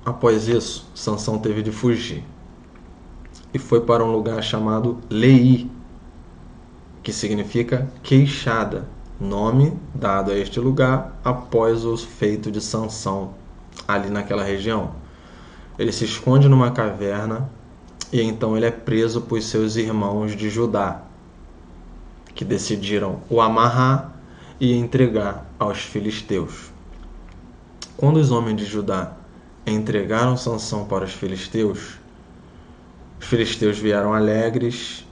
Após isso, Sansão teve de fugir e foi para um lugar chamado Leí, que significa queixada, nome dado a este lugar após o feito de Sansão ali naquela região. Ele se esconde numa caverna e então ele é preso por seus irmãos de Judá, que decidiram o amarrar e entregar aos filisteus. Quando os homens de Judá entregaram Sansão para os filisteus vieram alegres,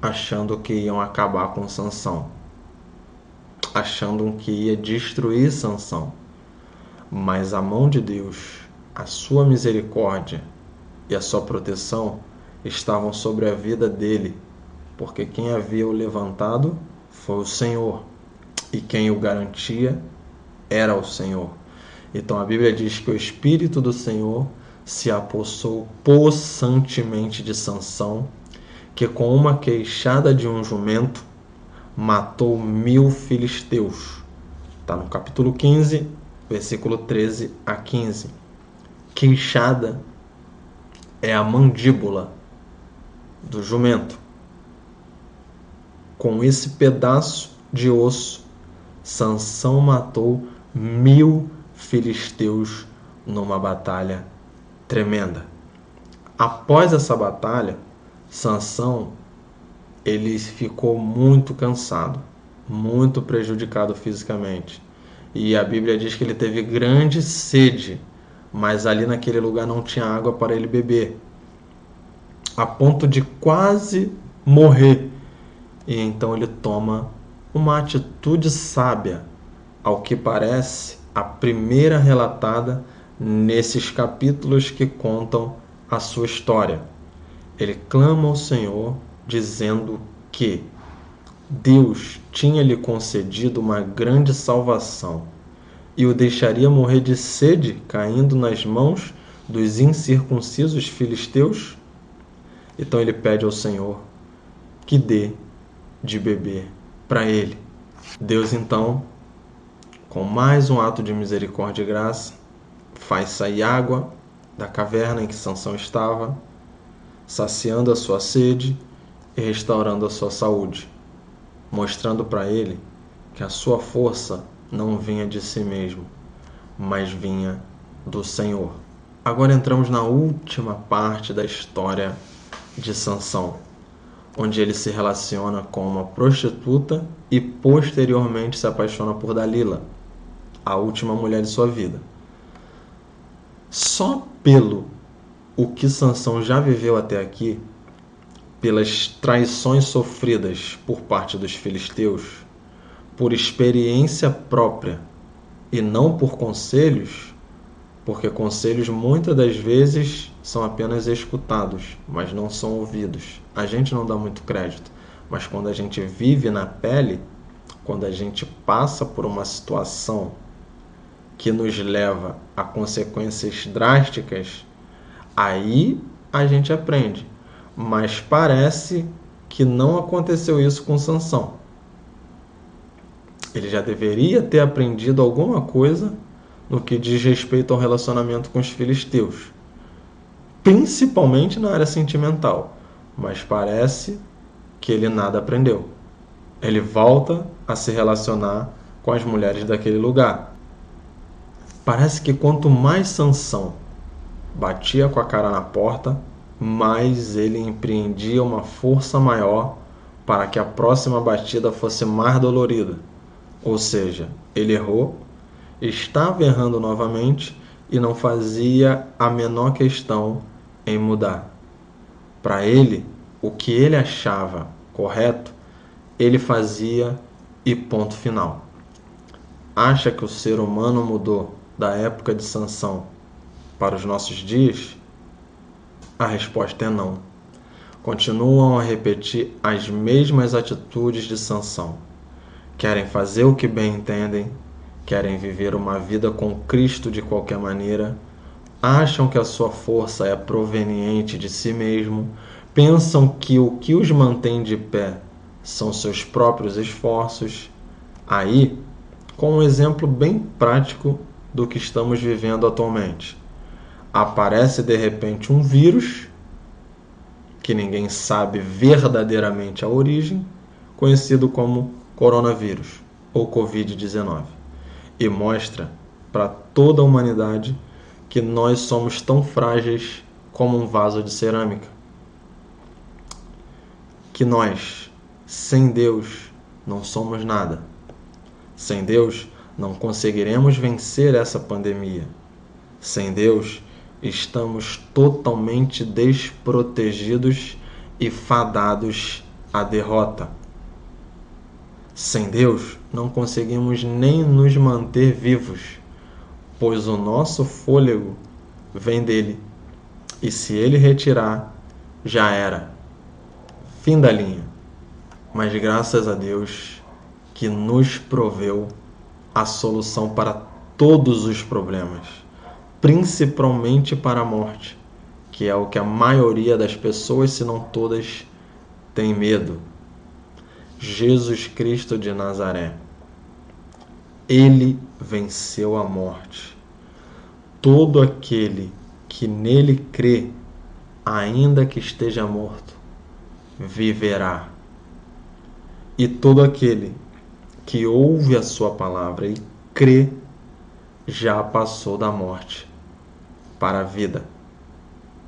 achando que iam acabar com Sansão, achando que ia destruir Sansão. Mas a mão de Deus, a sua misericórdia e a sua proteção estavam sobre a vida dele, porque quem havia o levantado foi o Senhor, e quem o garantia era o Senhor. Então a Bíblia diz que o Espírito do Senhor se apossou possantemente de Sansão, que com uma queixada de um jumento matou 1000 filisteus. Está no capítulo 15, versículo 13 a 15. Queixada é a mandíbula do jumento. Com esse pedaço de osso, Sansão matou 1000 filisteus numa batalha tremenda. Após essa batalha, Sansão ele ficou muito cansado, muito prejudicado fisicamente. E a Bíblia diz que ele teve grande sede, mas ali naquele lugar não tinha água para ele beber, a ponto de quase morrer. E então ele toma uma atitude sábia, ao que parece a primeira relatada nesses capítulos que contam a sua história. Ele clama ao Senhor dizendo que Deus tinha lhe concedido uma grande salvação e o deixaria morrer de sede caindo nas mãos dos incircuncisos filisteus. Então ele pede ao Senhor que dê de beber para ele. Deus então, com mais um ato de misericórdia e graça, faz sair água da caverna em que Sansão estava, saciando a sua sede e restaurando a sua saúde, mostrando para ele que a sua força não vinha de si mesmo, mas vinha do Senhor. Agora entramos na última parte da história de Sansão, onde ele se relaciona com uma prostituta e posteriormente se apaixona por Dalila, a última mulher de sua vida. Só pelo o que Sansão já viveu até aqui, pelas traições sofridas por parte dos filisteus, por experiência própria e não por conselhos, porque conselhos muitas das vezes são apenas escutados, mas não são ouvidos. A gente não dá muito crédito, mas quando a gente vive na pele, quando a gente passa por uma situação que nos leva a consequências drásticas, aí a gente aprende. Mas parece que não aconteceu isso com Sansão. Ele já deveria ter aprendido alguma coisa no que diz respeito ao relacionamento com os filisteus, principalmente na área sentimental, mas parece que ele nada aprendeu. Ele volta a se relacionar com as mulheres daquele lugar. Parece que quanto mais Sansão batia com a cara na porta, mais ele empreendia uma força maior para que a próxima batida fosse mais dolorida. Ou seja, ele errou, estava errando novamente e não fazia a menor questão em mudar. Para ele, o que ele achava correto, ele fazia e ponto final. Acha que o ser humano mudou da época de Sansão para os nossos dias? A resposta é não. Continuam a repetir as mesmas atitudes de Sansão. Querem fazer o que bem entendem, querem viver uma vida com Cristo de qualquer maneira, acham que a sua força é proveniente de si mesmo, pensam que o que os mantém de pé são seus próprios esforços. Aí, com um exemplo bem prático do que estamos vivendo atualmente. aparece de repente um vírus que ninguém sabe verdadeiramente a origem, conhecido como coronavírus ou Covid-19, e mostra para toda a humanidade que nós somos tão frágeis como um vaso de cerâmica. Que nós, sem Deus, não somos nada. Sem Deus, não conseguiremos vencer essa pandemia. Sem Deus, estamos totalmente desprotegidos e fadados à derrota. Sem Deus, não conseguimos nem nos manter vivos, pois o nosso fôlego vem dele, e se ele retirar, já era. Fim da linha. Mas graças a Deus que nos proveu a solução para todos os problemas, principalmente para a morte, que é o que a maioria das pessoas, se não todas, tem medo. Jesus Cristo de Nazaré. Ele venceu a morte. Todo aquele que nele crê, ainda que esteja morto, viverá. E todo aquele que ouve a sua palavra e crê, já passou da morte para a vida.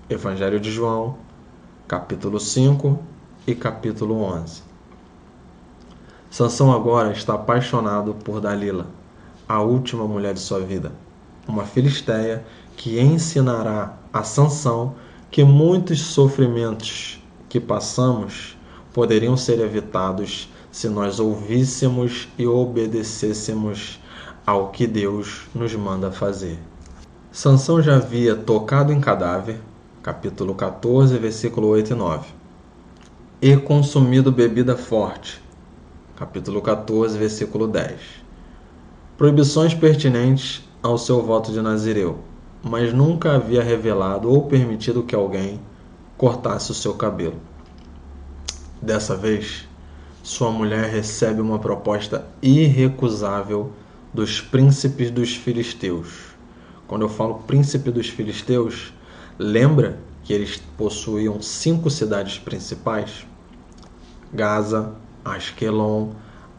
Evangelho de João, capítulo 5 e capítulo 11. Sansão agora está apaixonado por Dalila, a última mulher de sua vida, uma filisteia que ensinará a Sansão que muitos sofrimentos que passamos poderiam ser evitados se nós ouvíssemos e obedecêssemos ao que Deus nos manda fazer. Sansão já havia tocado em cadáver, capítulo 14, versículo 8 e 9, e consumido bebida forte, capítulo 14, versículo 10. Proibições pertinentes ao seu voto de Nazireu, mas nunca havia revelado ou permitido que alguém cortasse o seu cabelo. Dessa vez, sua mulher recebe uma proposta irrecusável dos príncipes dos filisteus. Quando eu falo príncipe dos filisteus, lembra que eles possuíam 5 cidades principais? Gaza, Asquelon,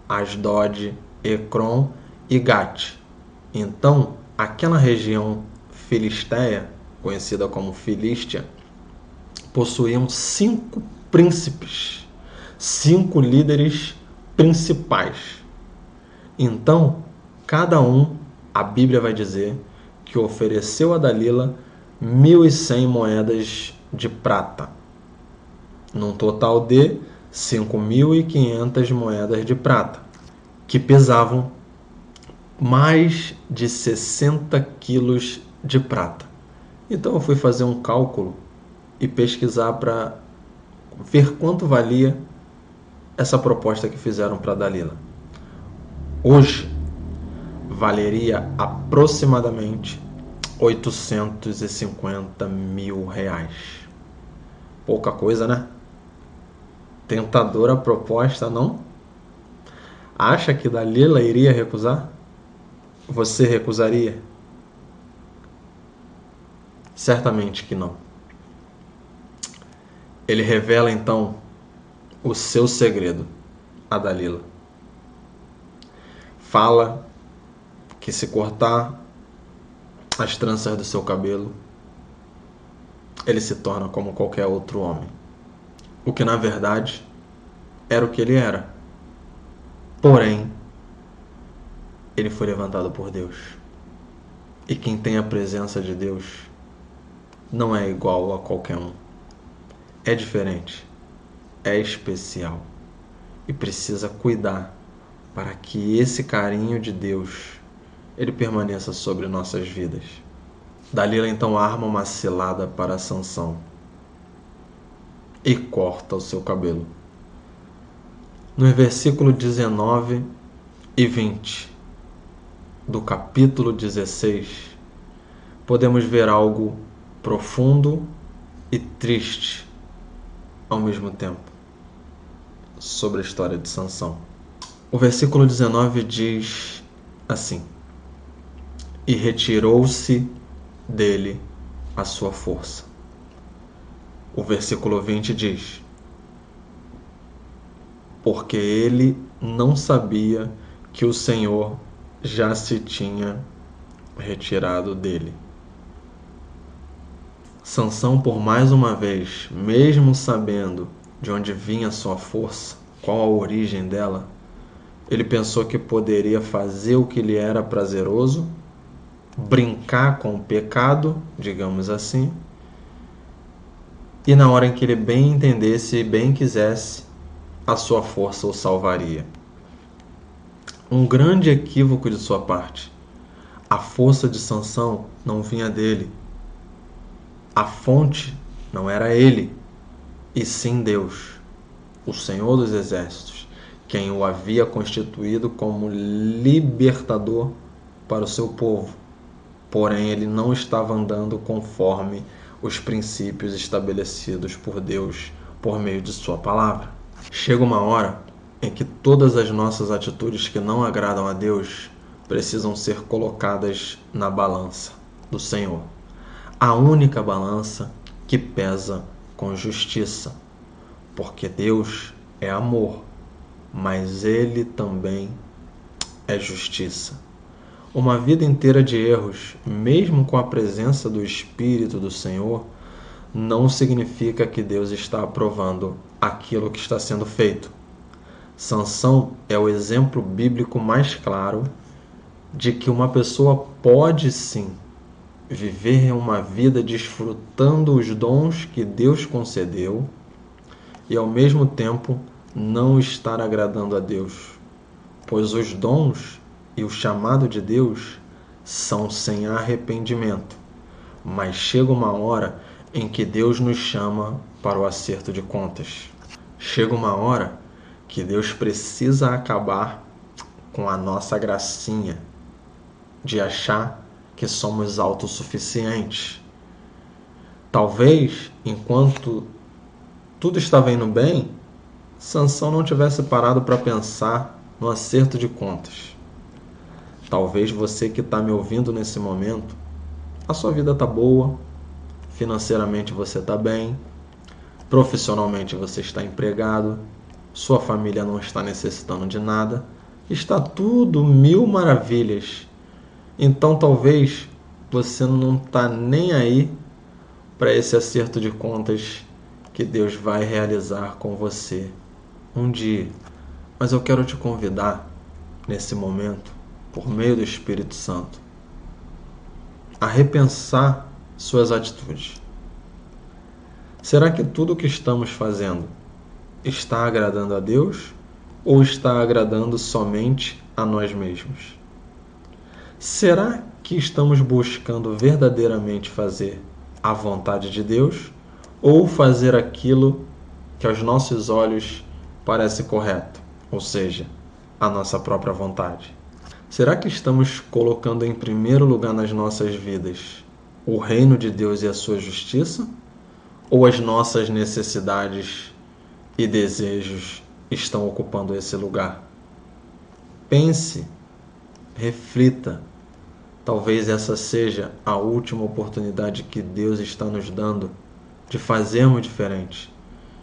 Asdod, Ecrom e Gat. Então, aquela região filisteia, conhecida como Filístia, possuíam 5 príncipes, 5 líderes principais. Então, cada um, a Bíblia vai dizer, que ofereceu a Dalila 1.100 moedas de prata, num total de 5.500 moedas de prata, que pesavam mais de 60 quilos de prata. Então eu fui fazer um cálculo e pesquisar para ver quanto valia essa proposta que fizeram para Dalila. Hoje valeria aproximadamente 850 mil reais. Pouca coisa, né? Tentadora a proposta, não? Acha que Dalila iria recusar? Você recusaria? Certamente que não. Ele revela então o seu segredo a Dalila. Fala que se cortar as tranças do seu cabelo, ele se torna como qualquer outro homem. O que na verdade era o que ele era. Porém, ele foi levantado por Deus. E quem tem a presença de Deus não é igual a qualquer um. É diferente, é especial e precisa cuidar para que esse carinho de Deus ele permaneça sobre nossas vidas. Dalila então arma uma cilada para Sansão e corta o seu cabelo. No versículo 19 e 20 do capítulo 16, podemos ver algo profundo e triste ao mesmo tempo sobre a história de Sansão. O versículo 19 diz assim: e retirou-se dele a sua força. O versículo 20 diz: porque ele não sabia que o Senhor já se tinha retirado dele. Sansão, por mais uma vez, mesmo sabendo de onde vinha sua força, qual a origem dela, ele pensou que poderia fazer o que lhe era prazeroso, brincar com o pecado, digamos assim, e na hora em que ele bem entendesse e bem quisesse, a sua força o salvaria. Um grande equívoco de sua parte. A força de Sansão não vinha dele. A fonte não era ele, e sim Deus, o Senhor dos Exércitos, quem o havia constituído como libertador para o seu povo. Porém, ele não estava andando conforme os princípios estabelecidos por Deus por meio de sua palavra. Chega uma hora em que todas as nossas atitudes que não agradam a Deus precisam ser colocadas na balança do Senhor. A única balança que pesa com justiça, porque Deus é amor, mas Ele também é justiça. Uma vida inteira de erros, mesmo com a presença do Espírito do Senhor, não significa que Deus está aprovando aquilo que está sendo feito. Sansão é o exemplo bíblico mais claro de que uma pessoa pode sim viver uma vida desfrutando os dons que Deus concedeu e ao mesmo tempo não estar agradando a Deus, pois os dons e o chamado de Deus são sem arrependimento, mas chega uma hora em que Deus nos chama para o acerto de contas. Chega uma hora que Deus precisa acabar com a nossa gracinha de achar que somos autossuficientes. Talvez, enquanto tudo estava indo bem, Sansão não tivesse parado para pensar no acerto de contas. Talvez você que está me ouvindo nesse momento, a sua vida está boa, financeiramente você está bem, profissionalmente você está empregado, sua família não está necessitando de nada, está tudo mil maravilhas. Então talvez você não está nem aí para esse acerto de contas que Deus vai realizar com você um dia. Mas eu quero te convidar nesse momento, por meio do Espírito Santo, a repensar suas atitudes. Será que tudo o que estamos fazendo está agradando a Deus ou está agradando somente a nós mesmos? Será que estamos buscando verdadeiramente fazer a vontade de Deus ou fazer aquilo que aos nossos olhos parece correto, ou seja, a nossa própria vontade? Será que estamos colocando em primeiro lugar nas nossas vidas o reino de Deus e a sua justiça? Ou as nossas necessidades e desejos estão ocupando esse lugar? Pense, reflita. Talvez essa seja a última oportunidade que Deus está nos dando de fazermos diferente,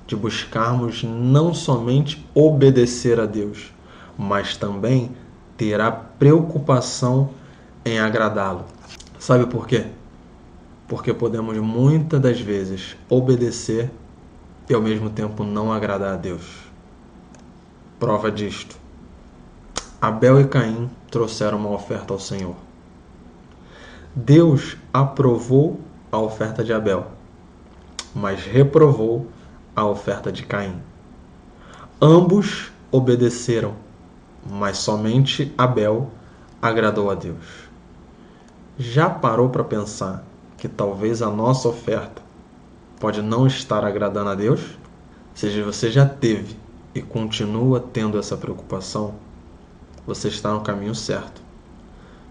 de buscarmos não somente obedecer a Deus, mas também ter a preocupação em agradá-lo. Sabe por quê? Porque podemos muitas das vezes obedecer e ao mesmo tempo não agradar a Deus. Prova disto: Abel e Caim trouxeram uma oferta ao Senhor. Deus aprovou a oferta de Abel, mas reprovou a oferta de Caim. Ambos obedeceram, mas somente Abel agradou a Deus. Já parou para pensar que talvez a nossa oferta pode não estar agradando a Deus? Se você já teve e continua tendo essa preocupação, você está no caminho certo.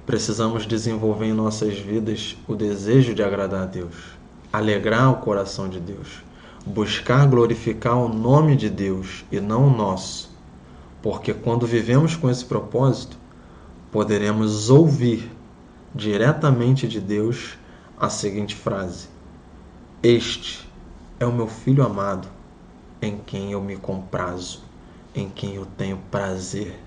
Precisamos desenvolver em nossas vidas o desejo de agradar a Deus, alegrar o coração de Deus, buscar glorificar o nome de Deus e não o nosso, porque quando vivemos com esse propósito, poderemos ouvir diretamente de Deus a seguinte frase: Este é o meu filho amado, em quem eu me comprazo, em quem eu tenho prazer.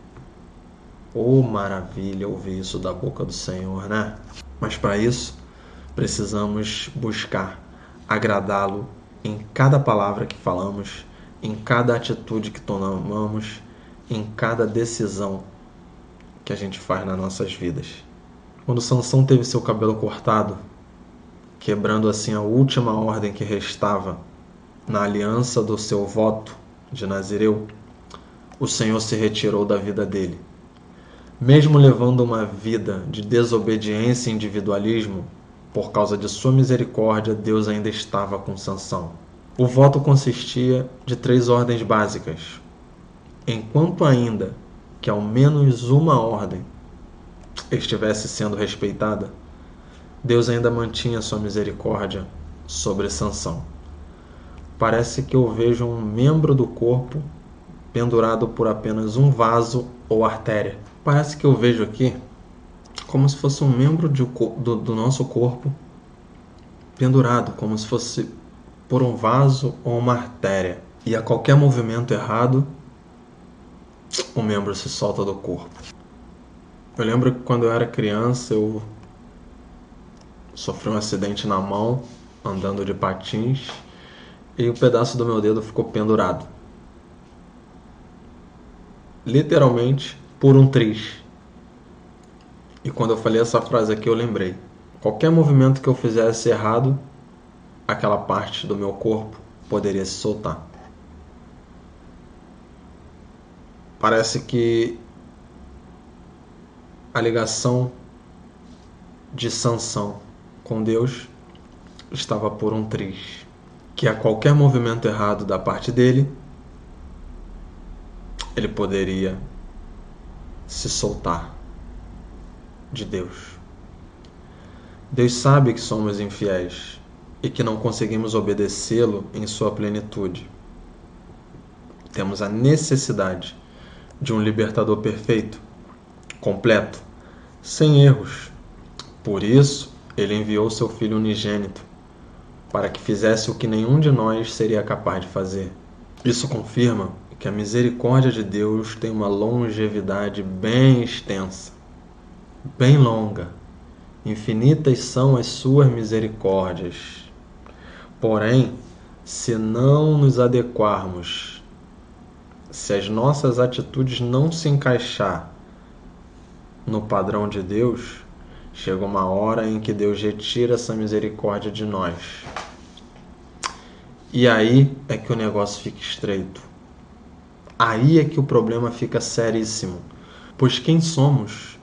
Oh, maravilha ouvir isso da boca do Senhor, né? Mas para isso, precisamos buscar agradá-lo em cada palavra que falamos, em cada atitude que tomamos, em cada decisão que a gente faz nas nossas vidas. Quando Sansão teve seu cabelo cortado, quebrando assim a última ordem que restava na aliança do seu voto de Nazireu, o Senhor se retirou da vida dele. Mesmo levando uma vida de desobediência e individualismo, por causa de sua misericórdia, Deus ainda estava com Sansão. O voto consistia de 3 ordens básicas. Enquanto ainda que ao menos uma ordem estivesse sendo respeitada, Deus ainda mantinha sua misericórdia sobre Sansão. Parece que eu vejo um membro do corpo pendurado por apenas um vaso ou artéria. Parece que eu vejo aqui como se fosse um membro do nosso corpo pendurado, como se fosse por um vaso ou uma artéria. E a qualquer movimento errado, o membro se solta do corpo. Eu lembro que quando eu era criança, eu sofri um acidente na mão, andando de patins, e um pedaço do meu dedo ficou pendurado. Literalmente por um triz. E quando eu falei essa frase aqui, eu lembrei. Qualquer movimento que eu fizesse errado, aquela parte do meu corpo poderia se soltar. Parece que a ligação de Sansão com Deus estava por um triz. Que a qualquer movimento errado da parte dele, ele poderia se soltar de Deus. Deus sabe que somos infiéis e que não conseguimos obedecê-lo em sua plenitude. Temos a necessidade de um libertador perfeito, completo, sem erros. Por isso, ele enviou seu Filho unigênito, para que fizesse o que nenhum de nós seria capaz de fazer. Isso confirma que a misericórdia de Deus tem uma longevidade bem extensa, bem longa. Infinitas são as suas misericórdias. Porém, se não nos adequarmos, se as nossas atitudes não se encaixar no padrão de Deus, chega uma hora em que Deus retira essa misericórdia de nós. E aí é que o negócio fica estreito. Aí é que o problema fica seríssimo. Pois quem somos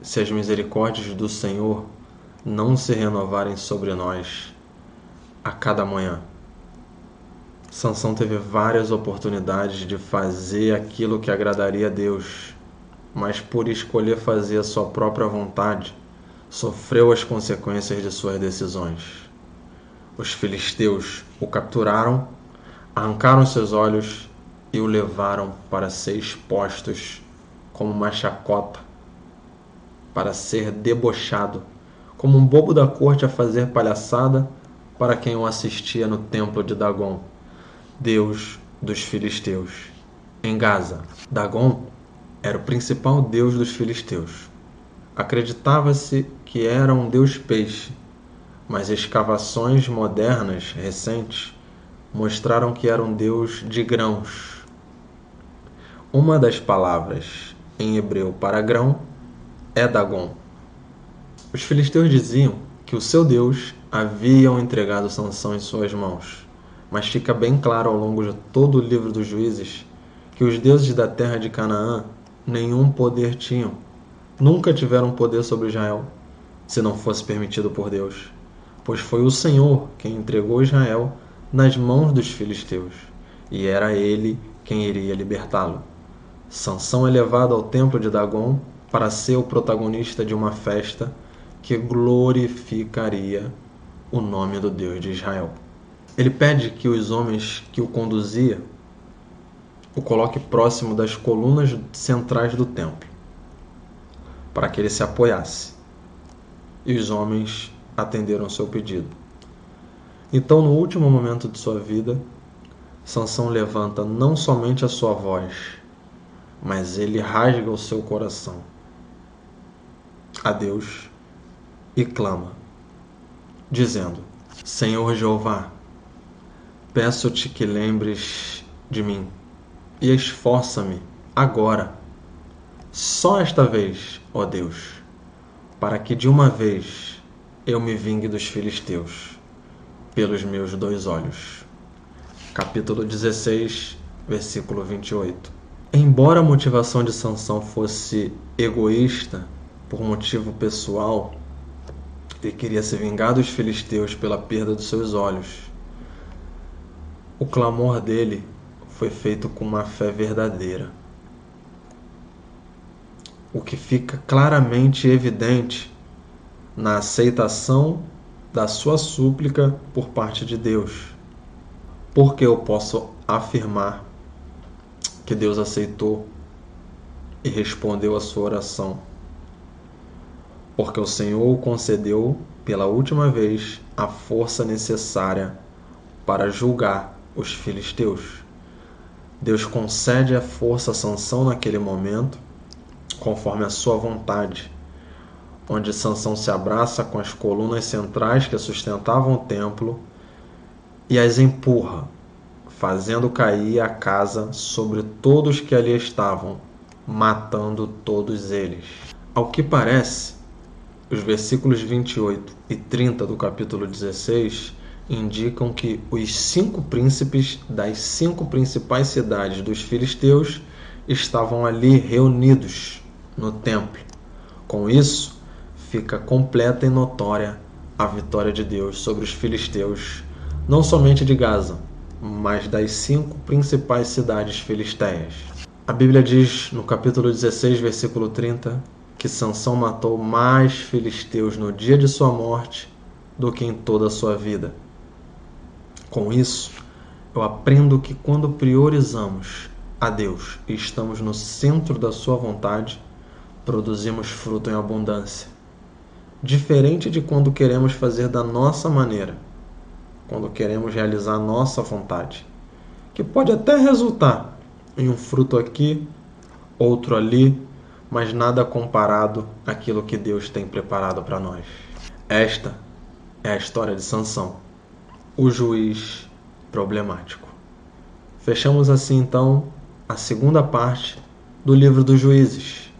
se as misericórdias do Senhor não se renovarem sobre nós a cada manhã? Sansão teve várias oportunidades de fazer aquilo que agradaria a Deus, mas por escolher fazer a sua própria vontade, sofreu as consequências de suas decisões. Os filisteus o capturaram, arrancaram seus olhos e o levaram para ser expostos como uma chacota, para ser debochado, como um bobo da corte a fazer palhaçada para quem o assistia no templo de Dagon, deus dos filisteus, em Gaza. Dagon era o principal deus dos filisteus. Acreditava-se que era um deus peixe, mas escavações modernas recentes mostraram que era um deus de grãos. Uma das palavras em hebreu para grão é Dagon. Os filisteus diziam que o seu Deus haviam entregado Sansão em suas mãos, mas fica bem claro ao longo de todo o livro dos Juízes que os deuses da terra de Canaã nenhum poder tinham. Nunca tiveram poder sobre Israel, se não fosse permitido por Deus, pois foi o Senhor quem entregou Israel nas mãos dos filisteus, e era ele quem iria libertá-lo. Sansão é levado ao templo de Dagon para ser o protagonista de uma festa que glorificaria o nome do Deus de Israel. Ele pede que os homens que o conduziam o coloque próximo das colunas centrais do templo, para que ele se apoiasse. E os homens atenderam seu pedido. Então, no último momento de sua vida, Sansão levanta não somente a sua voz, mas ele rasga o seu coração a Deus e clama, dizendo: Senhor Jeová, peço-te que lembres de mim e esforça-me agora, só esta vez, ó Deus, para que de uma vez eu me vingue dos filisteus pelos meus 2 olhos. Capítulo 16, versículo 28. Embora a motivação de Sansão fosse egoísta, por motivo pessoal, ele queria se vingar dos filisteus pela perda dos seus olhos. O clamor dele foi feito com uma fé verdadeira. O que fica claramente evidente na aceitação da sua súplica por parte de Deus. Porque eu posso afirmar que Deus aceitou e respondeu a sua oração. Porque o Senhor concedeu pela última vez a força necessária para julgar os filisteus. Deus concede a força a Sansão naquele momento, conforme a sua vontade, onde Sansão se abraça com as colunas centrais que sustentavam o templo e as empurra, fazendo cair a casa sobre todos que ali estavam, matando todos eles. Ao que parece, os versículos 28 e 30 do capítulo 16 indicam que os 5 príncipes das 5 principais cidades dos filisteus estavam ali reunidos no templo. Com isso, fica completa e notória a vitória de Deus sobre os filisteus, não somente de Gaza, mas das 5 principais cidades filisteias. A Bíblia diz no capítulo 16, versículo 30, que Sansão matou mais filisteus no dia de sua morte do que em toda a sua vida. Com isso, eu aprendo que quando priorizamos a Deus e estamos no centro da sua vontade, produzimos fruto em abundância. Diferente de quando queremos fazer da nossa maneira, quando queremos realizar a nossa vontade, que pode até resultar em um fruto aqui, outro ali, mas nada comparado àquilo que Deus tem preparado para nós. Esta é a história de Sansão, o juiz problemático. Fechamos assim então a segunda parte do livro dos Juízes.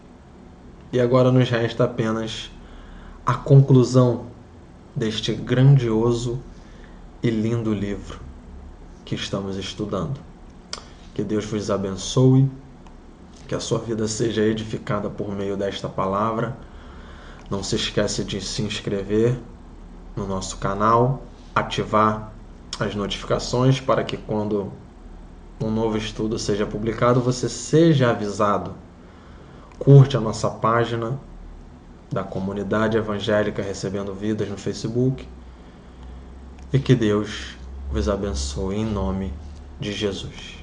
E agora nos resta apenas a conclusão deste grandioso e lindo livro que estamos estudando. Que Deus vos abençoe, que a sua vida seja edificada por meio desta palavra. Não se esqueça de se inscrever no nosso canal, ativar as notificações para que quando um novo estudo seja publicado, você seja avisado. Curte a nossa página da Comunidade Evangélica Recebendo Vidas no Facebook. E que Deus vos abençoe em nome de Jesus.